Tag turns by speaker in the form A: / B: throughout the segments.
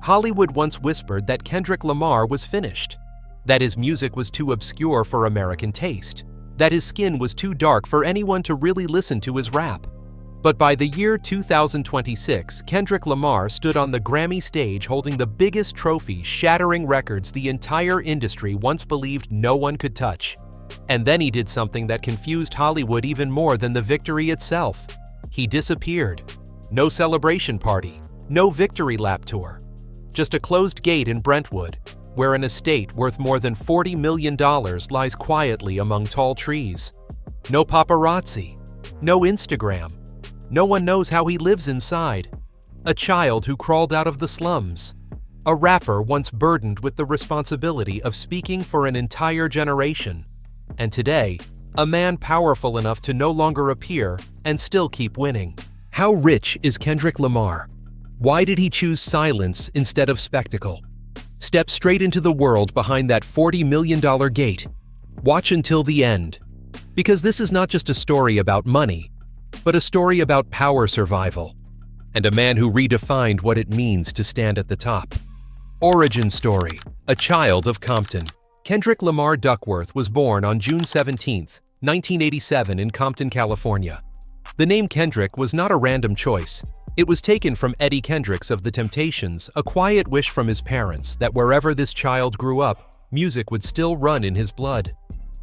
A: Hollywood once whispered that Kendrick Lamar was finished, that his music was too obscure for American taste, that his skin was too dark for anyone to really listen to his rap. But by the year 2026, Kendrick Lamar stood on the Grammy stage holding the biggest trophy, shattering records the entire industry once believed no one could touch. And then he did something that confused Hollywood even more than the victory itself. He disappeared. No celebration party, no victory lap tour. Just a closed gate in Brentwood, where an estate worth more than $40 million lies quietly among tall trees. No paparazzi, no Instagram. No one knows how he lives inside. A child who crawled out of the slums. A rapper once burdened with the responsibility of speaking for an entire generation. And today, a man powerful enough to no longer appear and still keep winning. How rich is Kendrick Lamar? Why did he choose silence instead of spectacle? Step straight into the world behind that $40 million gate. Watch until the end. Because this is not just a story about money, but a story about power survival, and a man who redefined what it means to stand at the top. Origin story: a child of Compton. Kendrick Lamar Duckworth was born on June 17, 1987 in Compton, California. The name Kendrick was not a random choice. It was taken from Eddie Kendricks of The Temptations, a quiet wish from his parents that wherever this child grew up, music would still run in his blood.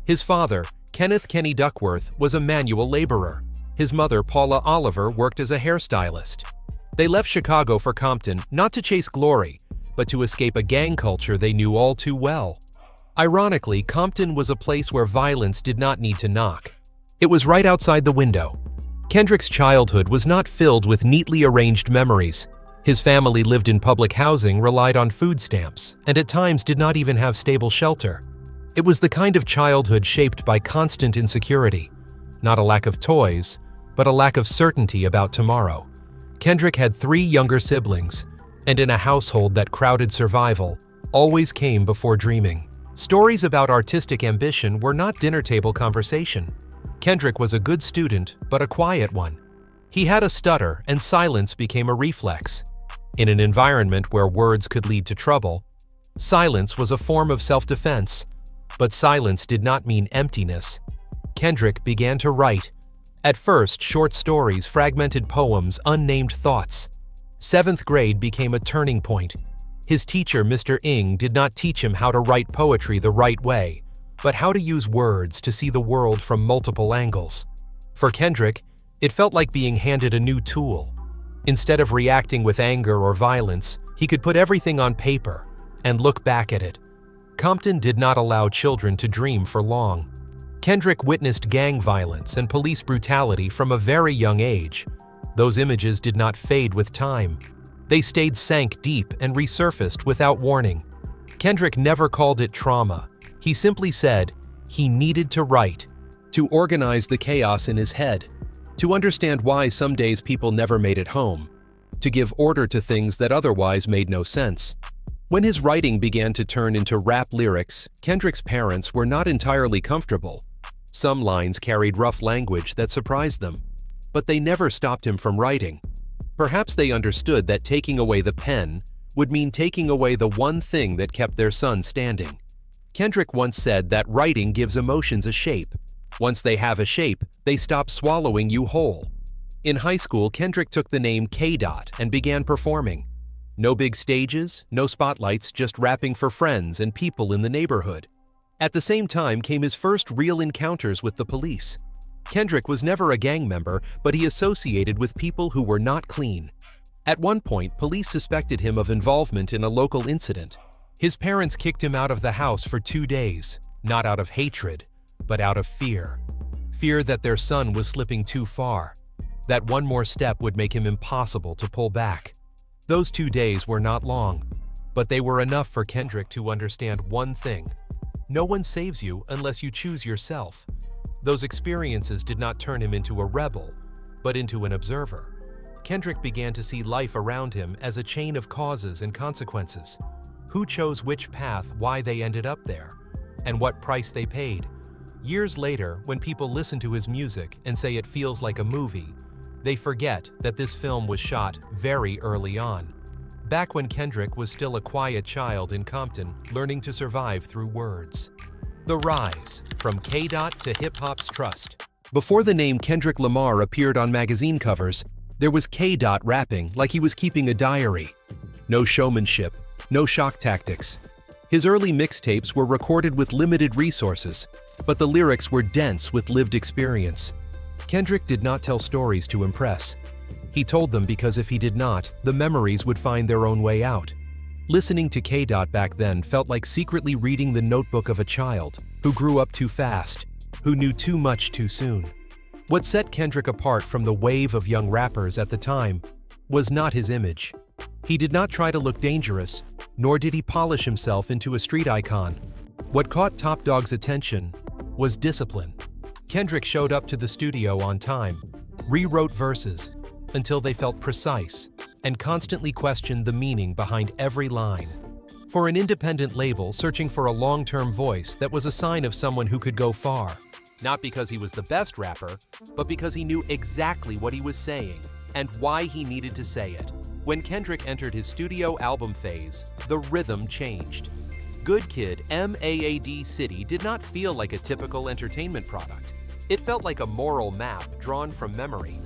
A: His father, Kenneth "Kenny" Duckworth, was a manual laborer. His mother, Paula Oliver, worked as a hairstylist. They left Chicago for Compton not to chase glory, but to escape a gang culture they knew all too well. Ironically, Compton was a place where violence did not need to knock. It was right outside the window. Kendrick's childhood was not filled with neatly arranged memories. His family lived in public housing, relied on food stamps, and at times did not even have stable shelter. It was the kind of childhood shaped by constant insecurity. Not a lack of toys, but a lack of certainty about tomorrow. Kendrick had 3 younger siblings, and in a household that crowded survival, always came before dreaming. Stories about artistic ambition were not dinner table conversation. Kendrick was a good student, but a quiet one. He had a stutter, and silence became a reflex. In an environment where words could lead to trouble, silence was a form of self-defense. But silence did not mean emptiness. Kendrick began to write. At first, short stories, fragmented poems, unnamed thoughts. 7th grade became a turning point. His teacher, Mr. Ng, did not teach him how to write poetry the right way, but how to use words to see the world from multiple angles. For Kendrick, it felt like being handed a new tool. Instead of reacting with anger or violence, he could put everything on paper and look back at it. Compton did not allow children to dream for long. Kendrick witnessed gang violence and police brutality from a very young age. Those images did not fade with time. They sank deep and resurfaced without warning. Kendrick never called it trauma. He simply said he needed to write, to organize the chaos in his head, to understand why some days people never made it home, to give order to things that otherwise made no sense. When his writing began to turn into rap lyrics, Kendrick's parents were not entirely comfortable. Some lines carried rough language that surprised them, but they never stopped him from writing. Perhaps they understood that taking away the pen would mean taking away the one thing that kept their son standing. Kendrick once said that writing gives emotions a shape. Once they have a shape, they stop swallowing you whole. In high school, Kendrick took the name K-Dot and began performing. No big stages, no spotlights, just rapping for friends and people in the neighborhood. At the same time came his first real encounters with the police. Kendrick was never a gang member, but he associated with people who were not clean. At one point, police suspected him of involvement in a local incident. His parents kicked him out of the house for 2 days, not out of hatred, but out of fear. Fear that their son was slipping too far, that one more step would make him impossible to pull back. Those 2 days were not long, but they were enough for Kendrick to understand one thing. No one saves you unless you choose yourself. Those experiences did not turn him into a rebel, but into an observer. Kendrick began to see life around him as a chain of causes and consequences. Who chose which path, why they ended up there, and what price they paid. Years later, when people listen to his music and say it feels like a movie, they forget that this film was shot very early on. back when Kendrick was still a quiet child in Compton, learning to survive through words. The rise from K-Dot to hip-hop's trust. Before the name Kendrick Lamar appeared on magazine covers, there was K-Dot rapping like he was keeping a diary. No showmanship, no shock tactics. His early mixtapes were recorded with limited resources, but the lyrics were dense with lived experience. Kendrick did not tell stories to impress. He told them because if he did not, the memories would find their own way out. Listening to K-Dot back then felt like secretly reading the notebook of a child who grew up too fast, who knew too much too soon. What set Kendrick apart from the wave of young rappers at the time was not his image. He did not try to look dangerous, nor did he polish himself into a street icon. What caught Top Dawg's attention was discipline. Kendrick showed up to the studio on time, rewrote verses until they felt precise, and constantly questioned the meaning behind every line. For an independent label searching for a long-term voice, that was a sign of someone who could go far. Not because he was the best rapper, but because he knew exactly what he was saying and why he needed to say it. When Kendrick entered his studio album phase, the rhythm changed. Good Kid, MAAD City did not feel like a typical entertainment product. It felt like a moral map drawn from memory.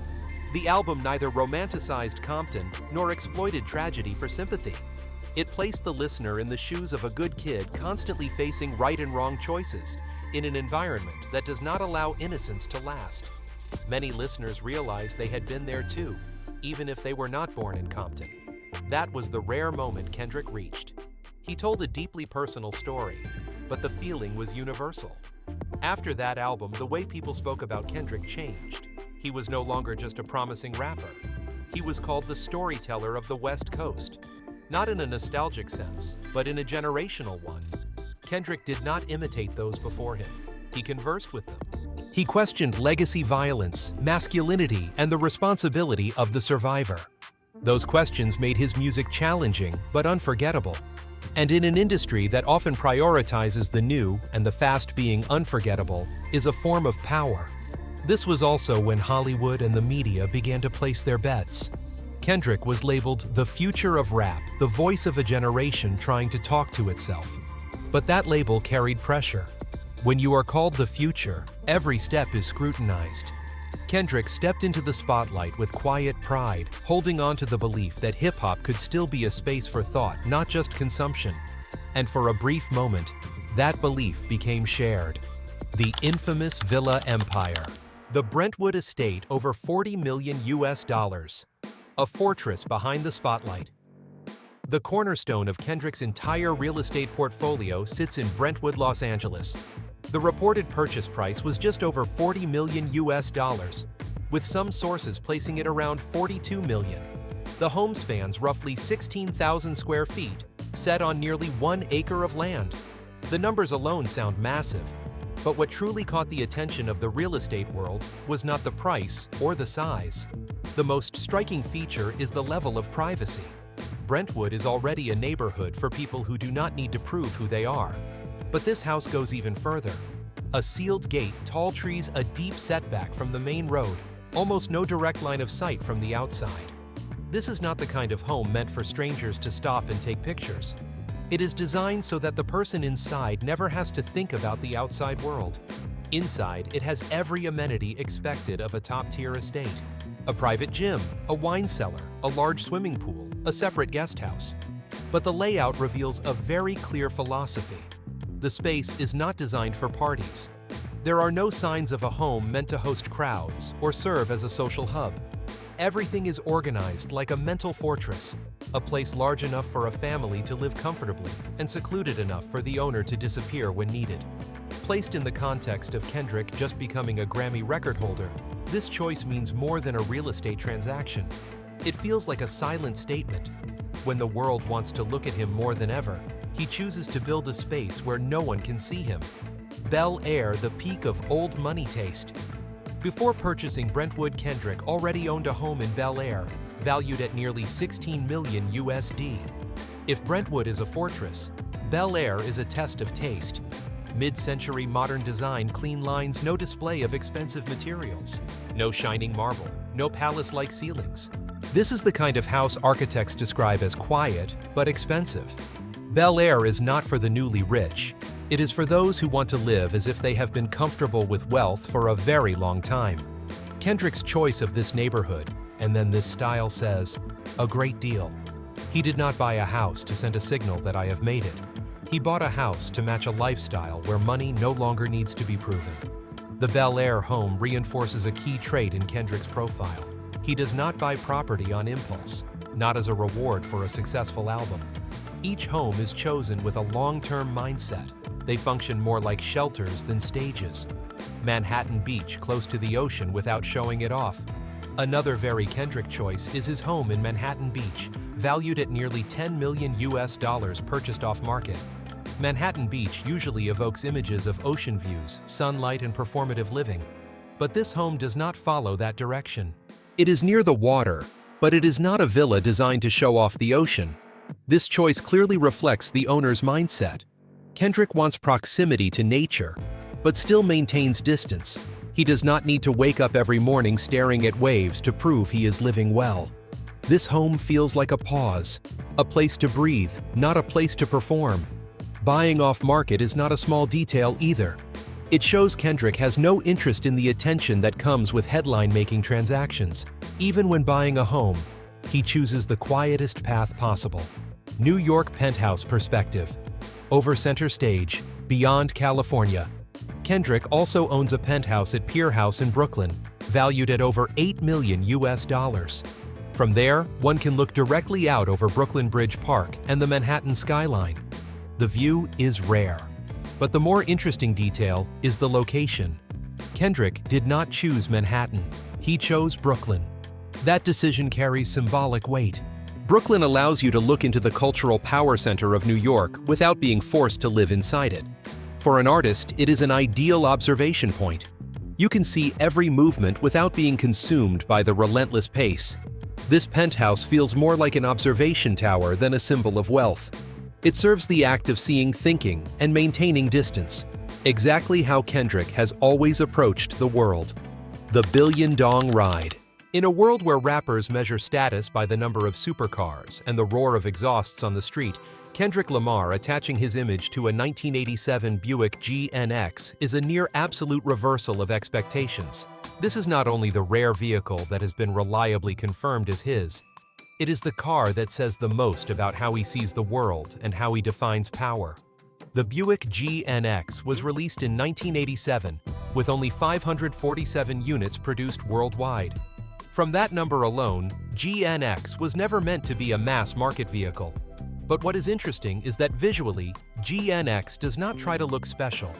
A: The album neither romanticized Compton nor exploited tragedy for sympathy. It placed the listener in the shoes of a good kid constantly facing right and wrong choices in an environment that does not allow innocence to last. Many listeners realized they had been there too, even if they were not born in Compton. That was the rare moment Kendrick reached. He told a deeply personal story, but the feeling was universal. After that album, the way people spoke about Kendrick changed. He was no longer just a promising rapper. He was called the storyteller of the West Coast. Not in a nostalgic sense, but in a generational one. Kendrick did not imitate those before him. He conversed with them. He questioned legacy violence, masculinity, and the responsibility of the survivor. Those questions made his music challenging but unforgettable. And in an industry that often prioritizes the new and the fast, being unforgettable is a form of power. This was also when Hollywood and the media began to place their bets. Kendrick was labeled the future of rap, the voice of a generation trying to talk to itself. But that label carried pressure. When you are called the future, every step is scrutinized. Kendrick stepped into the spotlight with quiet pride, holding on to the belief that hip-hop could still be a space for thought, not just consumption. And for a brief moment, that belief became shared. The infamous Villa Empire. The Brentwood estate, over $40 million. A fortress behind the spotlight. The cornerstone of Kendrick's entire real estate portfolio sits in Brentwood, Los Angeles. The reported purchase price was just over $40 million, with some sources placing it around $42 million. The home spans roughly 16,000 square feet, set on nearly 1 acre of land. The numbers alone sound massive, but what truly caught the attention of the real estate world was not the price or the size. The most striking feature is the level of privacy. Brentwood is already a neighborhood for people who do not need to prove who they are. But this house goes even further. A sealed gate, tall trees, a deep setback from the main road, almost no direct line of sight from the outside. This is not the kind of home meant for strangers to stop and take pictures. It is designed so that the person inside never has to think about the outside world. Inside, it has every amenity expected of a top-tier estate. A private gym, a wine cellar, a large swimming pool, a separate guest house. But the layout reveals a very clear philosophy. The space is not designed for parties. There are no signs of a home meant to host crowds or serve as a social hub. Everything is organized like a mental fortress, a place large enough for a family to live comfortably and secluded enough for the owner to disappear when needed. Placed in the context of Kendrick just becoming a Grammy record holder, this choice means more than a real estate transaction. It feels like a silent statement. When the world wants to look at him more than ever, he chooses to build a space where no one can see him. Bel-Air, the peak of old money taste. Before purchasing Brentwood, Kendrick already owned a home in Bel-Air, valued at nearly $16 million. If Brentwood is a fortress, Bel-Air is a test of taste. Mid-century modern design, clean lines, no display of expensive materials. No shining marble, no palace-like ceilings. This is the kind of house architects describe as quiet, but expensive. Bel-Air is not for the newly rich. It is for those who want to live as if they have been comfortable with wealth for a very long time. Kendrick's choice of this neighborhood, and then this style says, a great deal. He did not buy a house to send a signal that I have made it. He bought a house to match a lifestyle where money no longer needs to be proven. The Bel-Air home reinforces a key trait in Kendrick's profile. He does not buy property on impulse, not as a reward for a successful album. Each home is chosen with a long-term mindset. They function more like shelters than stages. Manhattan Beach close to the ocean without showing it off. Another very Kendrick choice is his home in Manhattan Beach, valued at nearly $10 million purchased off-market. Manhattan Beach usually evokes images of ocean views, sunlight, and performative living. But this home does not follow that direction. It is near the water, but it is not a villa designed to show off the ocean. This choice clearly reflects the owner's mindset. Kendrick wants proximity to nature, but still maintains distance. He does not need to wake up every morning staring at waves to prove he is living well. This home feels like a pause, a place to breathe, not a place to perform. Buying off-market is not a small detail either. It shows Kendrick has no interest in the attention that comes with headline-making transactions. Even when buying a home, he chooses the quietest path possible. New York penthouse perspective. Over center stage, beyond California. Kendrick also owns a penthouse at Pier House in Brooklyn, valued at over $8 million. From there, one can look directly out over Brooklyn Bridge Park and the Manhattan skyline. The view is rare. But the more interesting detail is the location. Kendrick did not choose Manhattan. He chose Brooklyn. That decision carries symbolic weight. Brooklyn allows you to look into the cultural power center of New York without being forced to live inside it. For an artist, it is an ideal observation point. You can see every movement without being consumed by the relentless pace. This penthouse feels more like an observation tower than a symbol of wealth. It serves the act of seeing, thinking, and maintaining distance. Exactly how Kendrick has always approached the world. The Billion Dong Ride. In a world where rappers measure status by the number of supercars and the roar of exhausts on the street, Kendrick Lamar attaching his image to a 1987 Buick GNX is a near absolute reversal of expectations. This is not only the rare vehicle that has been reliably confirmed as his, it is the car that says the most about how he sees the world and how he defines power. The Buick GNX was released in 1987, with only 547 units produced worldwide. From that number alone, GNX was never meant to be a mass-market vehicle. But what is interesting is that visually, GNX does not try to look special.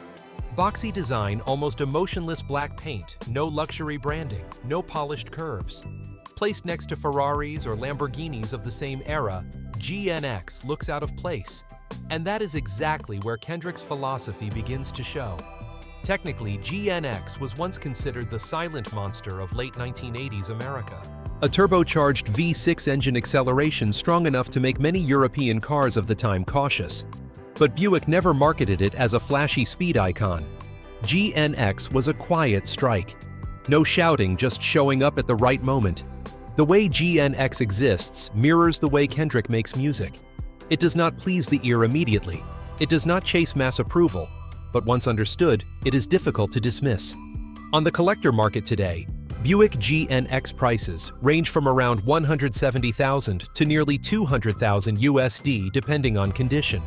A: Boxy design, almost emotionless black paint, no luxury branding, no polished curves. Placed next to Ferraris or Lamborghinis of the same era, GNX looks out of place. And that is exactly where Kendrick's philosophy begins to show. Technically, GNX was once considered the silent monster of late 1980s America. A turbocharged V6 engine acceleration strong enough to make many European cars of the time cautious. But Buick never marketed it as a flashy speed icon. GNX was a quiet strike. No shouting, just showing up at the right moment. The way GNX exists mirrors the way Kendrick makes music. It does not please the ear immediately. It does not chase mass approval. But once understood, it is difficult to dismiss. On the collector market today, Buick GNX prices range from around $170,000 to nearly $200,000 USD depending on condition.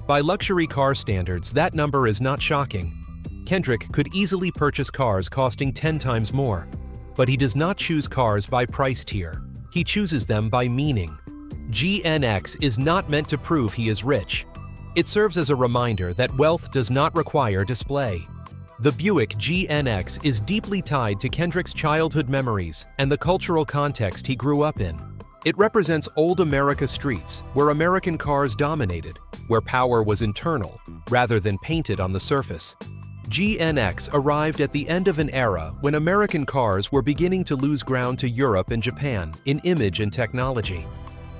A: By luxury car standards, that number is not shocking. Kendrick could easily purchase cars costing 10 times more. But he does not choose cars by price tier. He chooses them by meaning. GNX is not meant to prove he is rich. It serves as a reminder that wealth does not require display. The Buick GNX is deeply tied to Kendrick's childhood memories and the cultural context he grew up in. It represents old America streets, where American cars dominated, where power was internal, rather than painted on the surface. GNX arrived at the end of an era when American cars were beginning to lose ground to Europe and Japan in image and technology.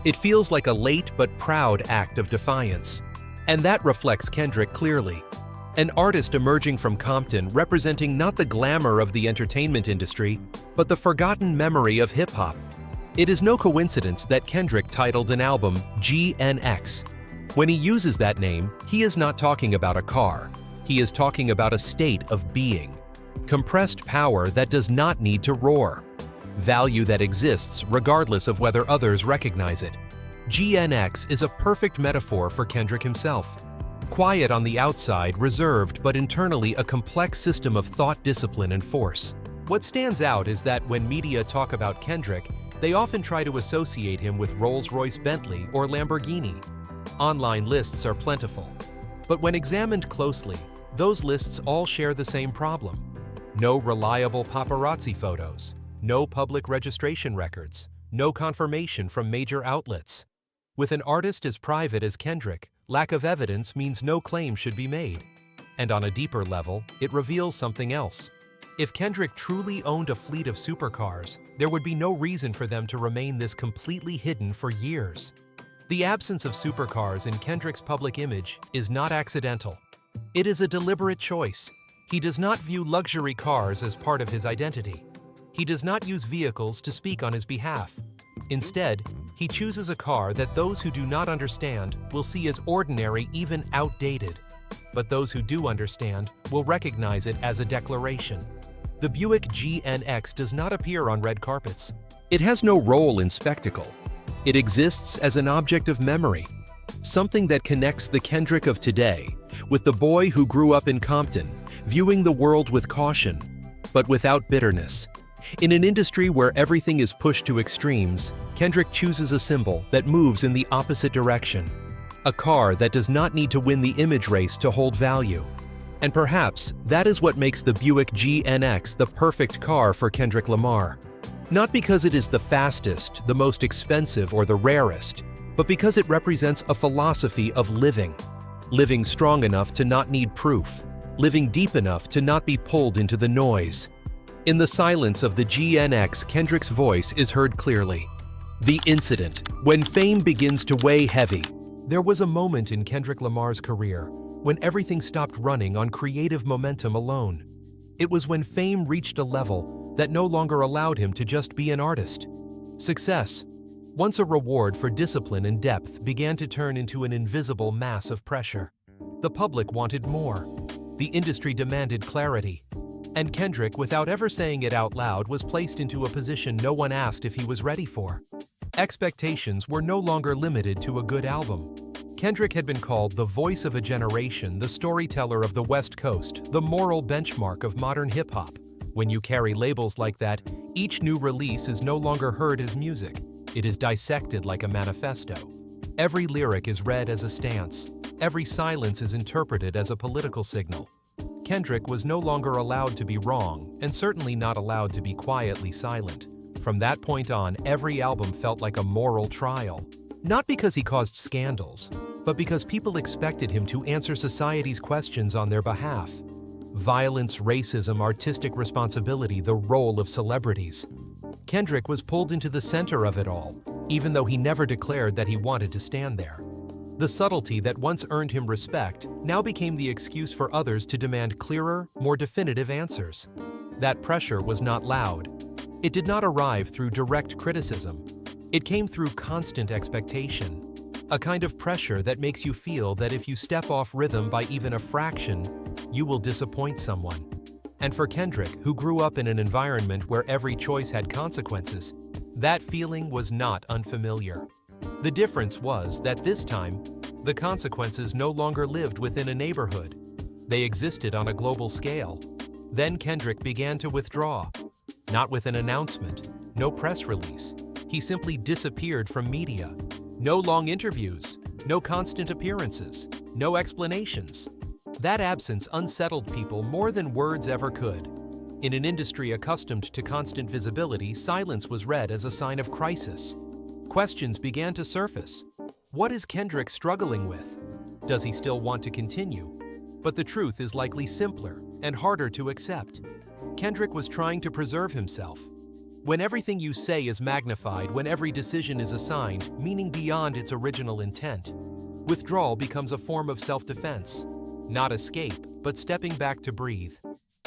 A: It feels like a late but proud act of defiance. And that reflects Kendrick clearly. An artist emerging from Compton representing not the glamour of the entertainment industry, but the forgotten memory of hip-hop. It is no coincidence that Kendrick titled an album GNX. When he uses that name, he is not talking about a car. He is talking about a state of being. Compressed power that does not need to roar. Value that exists regardless of whether others recognize it. GNX is a perfect metaphor for Kendrick himself. Quiet on the outside, reserved, but internally a complex system of thought, discipline, and force. What stands out is that when media talk about Kendrick, they often try to associate him with Rolls-Royce, Bentley, or Lamborghini. Online lists are plentiful. But when examined closely, those lists all share the same problem. No reliable paparazzi photos, no public registration records, no confirmation from major outlets. With an artist as private as Kendrick, lack of evidence means no claim should be made. And on a deeper level, it reveals something else. If Kendrick truly owned a fleet of supercars, there would be no reason for them to remain this completely hidden for years. The absence of supercars in Kendrick's public image is not accidental. It is a deliberate choice. He does not view luxury cars as part of his identity. He does not use vehicles to speak on his behalf. Instead, he chooses a car that those who do not understand will see as ordinary, even outdated. But those who do understand will recognize it as a declaration. The Buick GNX does not appear on red carpets. It has no role in spectacle. It exists as an object of memory, something that connects the Kendrick of today with the boy who grew up in Compton, viewing the world with caution, but without bitterness. In an industry where everything is pushed to extremes, Kendrick chooses a symbol that moves in the opposite direction. A car that does not need to win the image race to hold value. And perhaps that is what makes the Buick GNX the perfect car for Kendrick Lamar. Not because it is the fastest, the most expensive, or the rarest, but because it represents a philosophy of living. Living strong enough to not need proof. Living deep enough to not be pulled into the noise. In the silence of the GNX, Kendrick's voice is heard clearly. The incident, when fame begins to weigh heavy. There was a moment in Kendrick Lamar's career when everything stopped running on creative momentum alone. It was when fame reached a level that no longer allowed him to just be an artist. Success, once a reward for discipline and depth, began to turn into an invisible mass of pressure. The public wanted more. The industry demanded clarity. And Kendrick, without ever saying it out loud, was placed into a position no one asked if he was ready for. Expectations were no longer limited to a good album. Kendrick had been called the voice of a generation, the storyteller of the West Coast, the moral benchmark of modern hip-hop. When you carry labels like that, each new release is no longer heard as music. It is dissected like a manifesto. Every lyric is read as a stance. Every silence is interpreted as a political signal. Kendrick was no longer allowed to be wrong, and certainly not allowed to be quietly silent. From that point on, every album felt like a moral trial. Not because he caused scandals, but because people expected him to answer society's questions on their behalf. Violence, racism, artistic responsibility, the role of celebrities. Kendrick was pulled into the center of it all, even though he never declared that he wanted to stand there. The subtlety that once earned him respect now became the excuse for others to demand clearer, more definitive answers. That pressure was not loud. It did not arrive through direct criticism. It came through constant expectation. A kind of pressure that makes you feel that if you step off rhythm by even a fraction, you will disappoint someone. And for Kendrick, who grew up in an environment where every choice had consequences, that feeling was not unfamiliar. The difference was that this time, the consequences no longer lived within a neighborhood. They existed on a global scale. Then Kendrick began to withdraw. Not with an announcement, no press release. He simply disappeared from media. No long interviews, no constant appearances, no explanations. That absence unsettled people more than words ever could. In an industry accustomed to constant visibility, silence was read as a sign of crisis. Questions began to surface. What is Kendrick struggling with? Does he still want to continue? But the truth is likely simpler and harder to accept. Kendrick was trying to preserve himself. When everything you say is magnified, when every decision is assigned, meaning beyond its original intent, withdrawal becomes a form of self-defense. Not escape, but stepping back to breathe.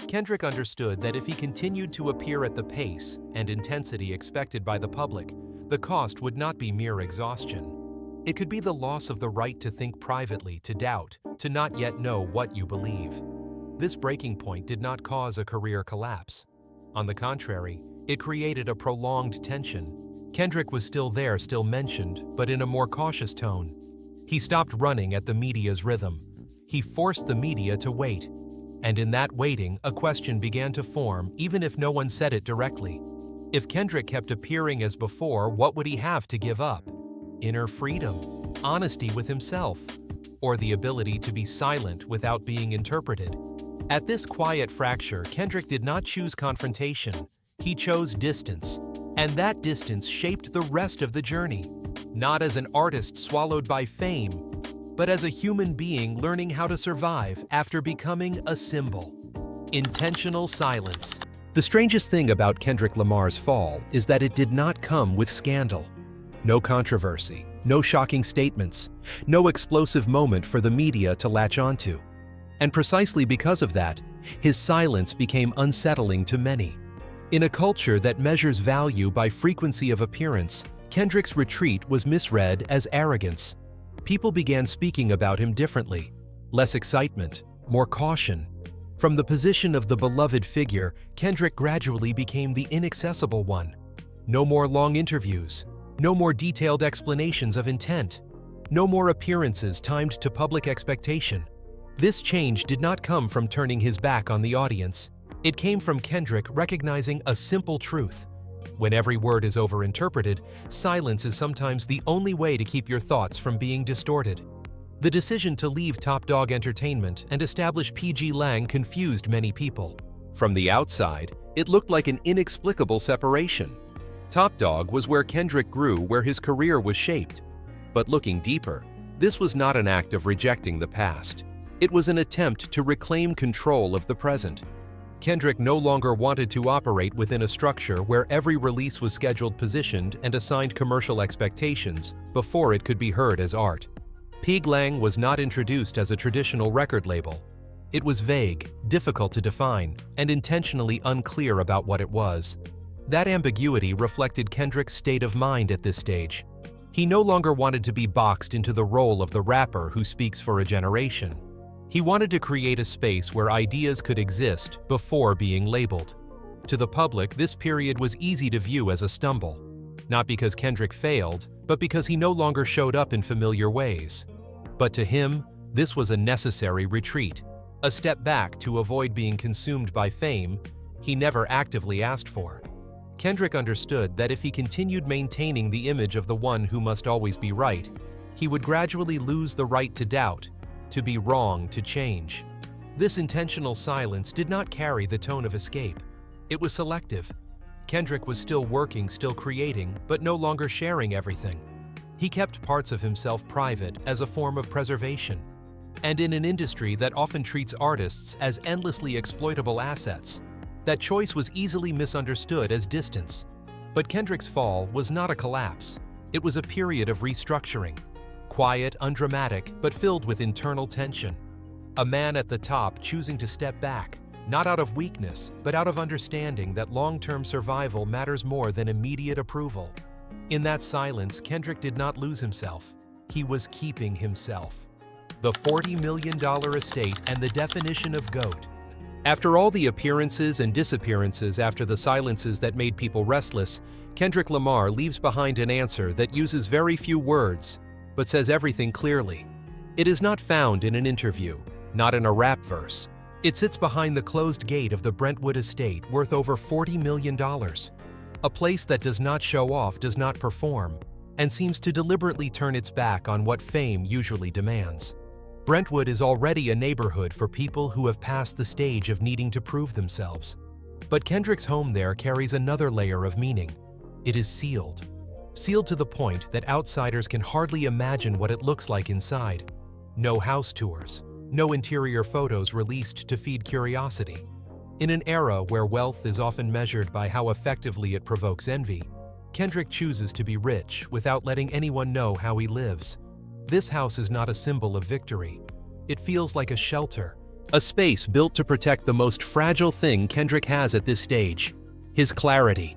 A: Kendrick understood that if he continued to appear at the pace and intensity expected by the public, The cost would not be mere exhaustion. It could be the loss of the right to think privately, to doubt, to not yet know what you believe. This breaking point did not cause a career collapse. On the contrary, it created a prolonged tension. Kendrick was still there, still mentioned, but in a more cautious tone. He stopped running at the media's rhythm. He forced the media to wait. And in that waiting, a question began to form, even if no one said it directly. If Kendrick kept appearing as before, what would he have to give up? Inner freedom, honesty with himself, or the ability to be silent without being interpreted? At this quiet fracture, Kendrick did not choose confrontation. He chose distance. And that distance shaped the rest of the journey. Not as an artist swallowed by fame, but as a human being learning how to survive after becoming a symbol. Intentional silence. The strangest thing about Kendrick Lamar's fall is that it did not come with scandal. No controversy, no shocking statements, no explosive moment for the media to latch onto. And precisely because of that, his silence became unsettling to many. In a culture that measures value by frequency of appearance, Kendrick's retreat was misread as arrogance. People began speaking about him differently. Less excitement, more caution. From the position of the beloved figure, Kendrick gradually became the inaccessible one. No more long interviews. No more detailed explanations of intent. No more appearances timed to public expectation. This change did not come from turning his back on the audience. It came from Kendrick recognizing a simple truth. When every word is overinterpreted, silence is sometimes the only way to keep your thoughts from being distorted. The decision to leave Top Dog Entertainment and establish PG Lang confused many people. From the outside, it looked like an inexplicable separation. Top Dog was where Kendrick grew, where his career was shaped. But looking deeper, this was not an act of rejecting the past. It was an attempt to reclaim control of the present. Kendrick no longer wanted to operate within a structure where every release was scheduled, positioned, and assigned commercial expectations before it could be heard as art. PG Lang was not introduced as a traditional record label. It was vague, difficult to define, and intentionally unclear about what it was. That ambiguity reflected Kendrick's state of mind at this stage. He no longer wanted to be boxed into the role of the rapper who speaks for a generation. He wanted to create a space where ideas could exist before being labeled. To the public, this period was easy to view as a stumble. Not because Kendrick failed, but because he no longer showed up in familiar ways. But to him, this was a necessary retreat, a step back to avoid being consumed by fame he never actively asked for. Kendrick understood that if he continued maintaining the image of the one who must always be right, he would gradually lose the right to doubt, to be wrong, to change. This intentional silence did not carry the tone of escape. It was selective. Kendrick was still working, still creating, but no longer sharing everything. He kept parts of himself private as a form of preservation. And in an industry that often treats artists as endlessly exploitable assets, that choice was easily misunderstood as distance. But Kendrick's fall was not a collapse. It was a period of restructuring. Quiet, undramatic, but filled with internal tension. A man at the top choosing to step back, not out of weakness, but out of understanding that long-term survival matters more than immediate approval. In that silence, Kendrick did not lose himself. He was keeping himself. The $40 million estate and the definition of GOAT. After all the appearances and disappearances, after the silences that made people restless, Kendrick Lamar leaves behind an answer that uses very few words, but says everything clearly. It is not found in an interview, not in a rap verse. It sits behind the closed gate of the Brentwood estate, worth over $40 million. A place that does not show off, does not perform, and seems to deliberately turn its back on what fame usually demands. Brentwood is already a neighborhood for people who have passed the stage of needing to prove themselves. But Kendrick's home there carries another layer of meaning. It is sealed. Sealed to the point that outsiders can hardly imagine what it looks like inside. No house tours, no interior photos released to feed curiosity. In an era where wealth is often measured by how effectively it provokes envy, Kendrick chooses to be rich without letting anyone know how he lives. This house is not a symbol of victory. It feels like a shelter, a space built to protect the most fragile thing Kendrick has at this stage: his clarity.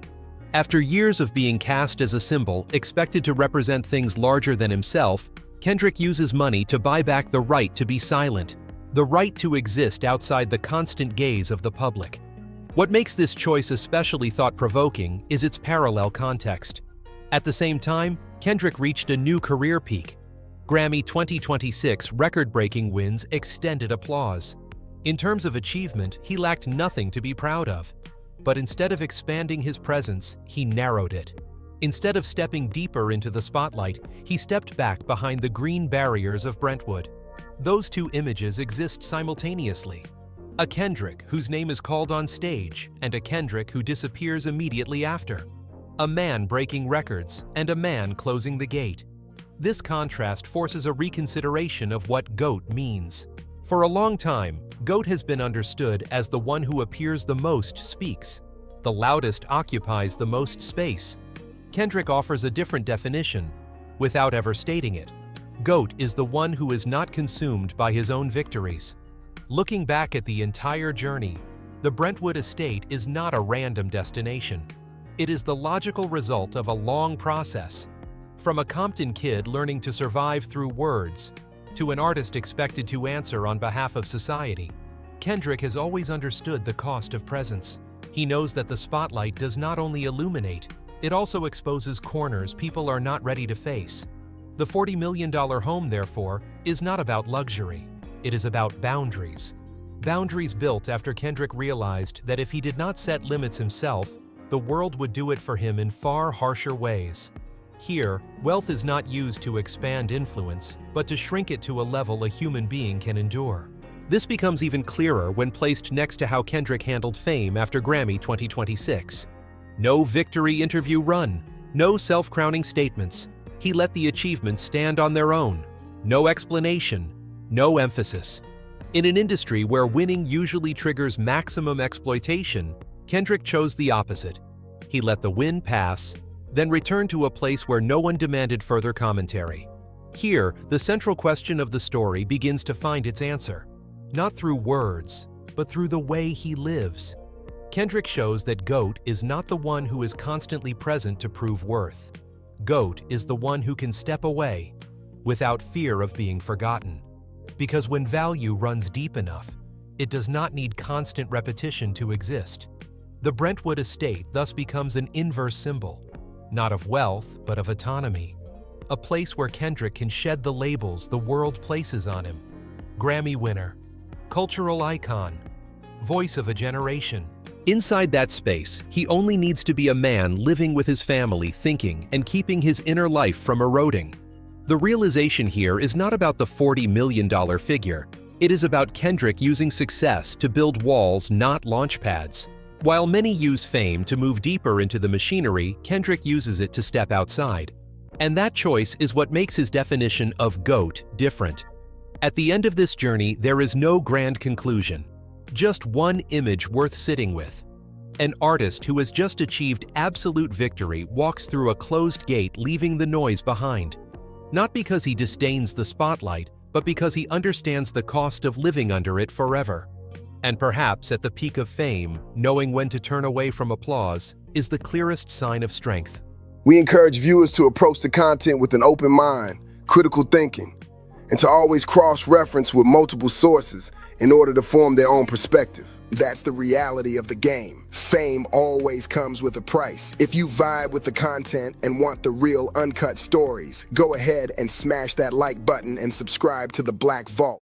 A: After years of being cast as a symbol, expected to represent things larger than himself, Kendrick uses money to buy back the right to be silent, the right to exist outside the constant gaze of the public. What makes this choice especially thought-provoking is its parallel context. At the same time, Kendrick reached a new career peak. Grammy 2026 record-breaking wins extended applause. In terms of achievement, he lacked nothing to be proud of. But instead of expanding his presence, he narrowed it. Instead of stepping deeper into the spotlight, he stepped back behind the green barriers of Brentwood. Those two images exist simultaneously. A Kendrick whose name is called on stage, and a Kendrick who disappears immediately after. A man breaking records, and a man closing the gate. This contrast forces a reconsideration of what GOAT means. For a long time, GOAT has been understood as the one who appears the most speaks. The loudest occupies the most space. Kendrick offers a different definition, without ever stating it. GOAT is the one who is not consumed by his own victories. Looking back at the entire journey, the Brentwood estate is not a random destination. It is the logical result of a long process. From a Compton kid learning to survive through words, to an artist expected to answer on behalf of society, Kendrick has always understood the cost of presence. He knows that the spotlight does not only illuminate, it also exposes corners people are not ready to face. The $40 million home, therefore, is not about luxury. It is about boundaries. Boundaries built after Kendrick realized that if he did not set limits himself, the world would do it for him in far harsher ways. Here, wealth is not used to expand influence, but to shrink it to a level a human being can endure. This becomes even clearer when placed next to how Kendrick handled fame after Grammy 2026. No victory interview run, no self-crowning statements. He let the achievements stand on their own. No explanation, no emphasis. In an industry where winning usually triggers maximum exploitation, Kendrick chose the opposite. He let the win pass, then returned to a place where no one demanded further commentary. Here, the central question of the story begins to find its answer. Not through words, but through the way he lives. Kendrick shows that GOAT is not the one who is constantly present to prove worth. GOAT is the one who can step away without fear of being forgotten. Because when value runs deep enough, it does not need constant repetition to exist. The Brentwood estate thus becomes an inverse symbol, not of wealth, but of autonomy. A place where Kendrick can shed the labels the world places on him. Grammy winner, cultural icon, voice of a generation. Inside that space, he only needs to be a man living with his family, thinking and keeping his inner life from eroding. The realization here is not about the $40 million figure. It is about Kendrick using success to build walls, not launch pads. While many use fame to move deeper into the machinery, Kendrick uses it to step outside. And that choice is what makes his definition of GOAT different. At the end of this journey, there is no grand conclusion. Just one image worth sitting with. An artist who has just achieved absolute victory walks through a closed gate, leaving the noise behind. Not because he disdains the spotlight, but because he understands the cost of living under it forever. And perhaps at the peak of fame, knowing when to turn away from applause is the clearest sign of strength.
B: We encourage viewers to approach the content with an open mind, critical thinking, and to always cross-reference with multiple sources in order to form their own perspective. That's the reality of the game. Fame always comes with a price. If you vibe with the content and want the real uncut stories, go ahead and smash that like button and subscribe to the Black Vault.